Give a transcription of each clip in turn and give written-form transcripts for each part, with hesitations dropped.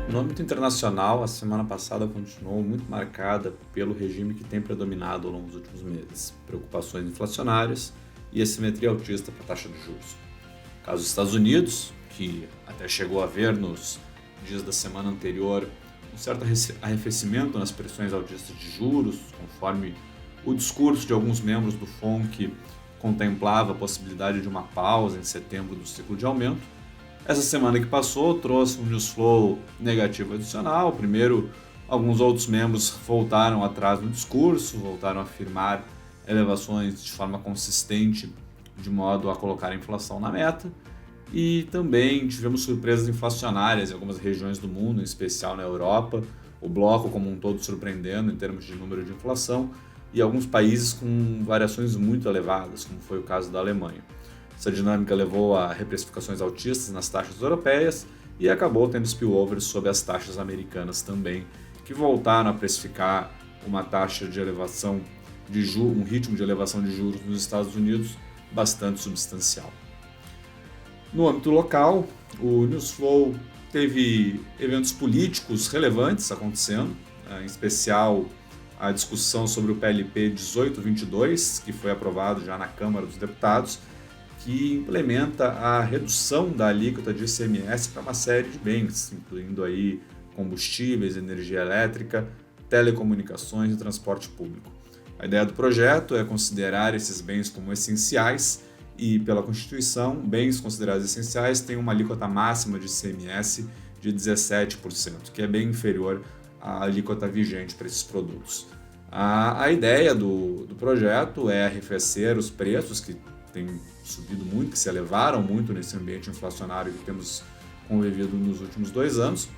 No âmbito internacional, a semana passada continuou muito marcada pelo regime que tem predominado ao longo dos últimos meses: preocupações inflacionárias e assimetria altista para a taxa de juros. Caso dos Estados Unidos, que até chegou a ver nos dias da semana anterior um certo arrefecimento nas pressões altistas de juros, conforme o discurso de alguns membros do FONC contemplava a possibilidade de uma pausa em setembro do ciclo de aumento. Essa semana que passou trouxe um news flow negativo adicional. Primeiro, alguns outros membros voltaram atrás no discurso, voltaram a afirmar elevações de forma consistente, de modo a colocar a inflação na meta. E também tivemos surpresas inflacionárias em algumas regiões do mundo, em especial na Europa, o bloco como um todo surpreendendo em termos de número de inflação, e alguns países com variações muito elevadas, como foi o caso da Alemanha. Essa dinâmica levou a reprecificações altistas nas taxas europeias e acabou tendo spillovers sobre as taxas americanas também, que voltaram a precificar uma taxa de elevação de juros, um ritmo de elevação de juros nos Estados Unidos bastante substancial. No âmbito local, o Newsflow teve eventos políticos relevantes acontecendo, em especial a discussão sobre o PLP 1822, que foi aprovado já na Câmara dos Deputados, que implementa a redução da alíquota de ICMS para uma série de bens, incluindo aí combustíveis, energia elétrica, telecomunicações e transporte público. A ideia do projeto é considerar esses bens como essenciais e, pela Constituição, bens considerados essenciais têm uma alíquota máxima de ICMS de 17%, que é bem inferior à alíquota vigente para esses produtos. A ideia do projeto é arrefecer os preços que têm subido muito, que se elevaram muito nesse ambiente inflacionário que temos convivido nos últimos 2 anos.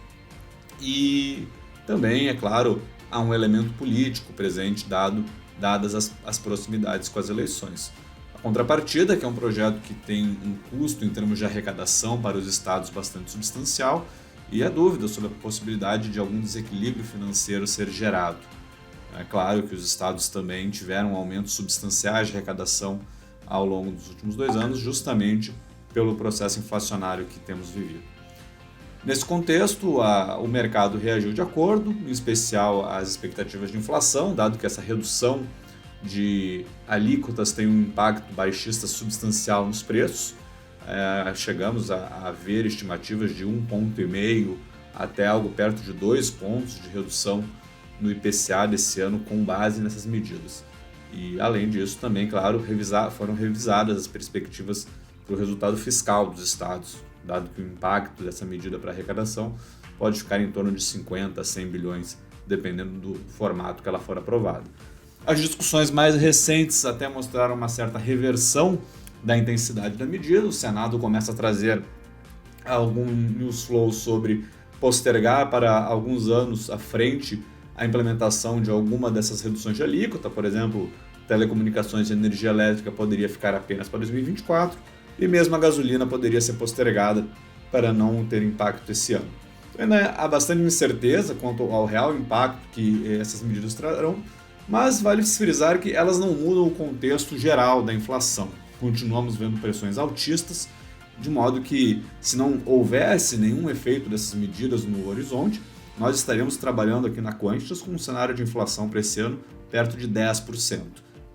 E também, é claro, há um elemento político presente dadas as proximidades com as eleições. A contrapartida, que é um projeto que tem um custo em termos de arrecadação para os estados bastante substancial, e a dúvida sobre a possibilidade de algum desequilíbrio financeiro ser gerado. É claro que os estados também tiveram aumentos substanciais de arrecadação ao longo dos últimos 2 anos, justamente pelo processo inflacionário que temos vivido. Nesse contexto, o mercado reagiu de acordo, em especial às expectativas de inflação, dado que essa redução de alíquotas tem um impacto baixista substancial nos preços. Chegamos a ver estimativas de 1,5 ponto até algo perto de 2 pontos de redução no IPCA desse ano com base nessas medidas. E, além disso, também, claro, foram revisadas as perspectivas para o resultado fiscal dos estados, dado que o impacto dessa medida para a arrecadação pode ficar em torno de 50 a 100 bilhões, dependendo do formato que ela for aprovada. As discussões mais recentes até mostraram uma certa reversão da intensidade da medida. O Senado começa a trazer algum news flow sobre postergar para alguns anos à frente a implementação de alguma dessas reduções de alíquota. Por exemplo, telecomunicações e energia elétrica poderia ficar apenas para 2024 e mesmo a gasolina poderia ser postergada para não ter impacto esse ano. Então, ainda há bastante incerteza quanto ao real impacto que essas medidas trarão, mas vale frisar que elas não mudam o contexto geral da inflação. Continuamos vendo pressões altistas, de modo que, se não houvesse nenhum efeito dessas medidas no horizonte, nós estaríamos trabalhando aqui na Quantitas com um cenário de inflação para esse ano perto de 10%.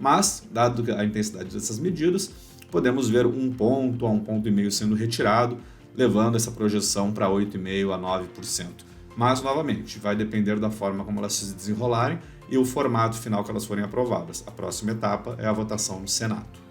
Mas, dado a intensidade dessas medidas, podemos ver 1 ponto a 1,5 ponto sendo retirado, levando essa projeção para 8,5% a 9%. Mas, novamente, vai depender da forma como elas se desenrolarem e o formato final que elas forem aprovadas. A próxima etapa é a votação no Senado.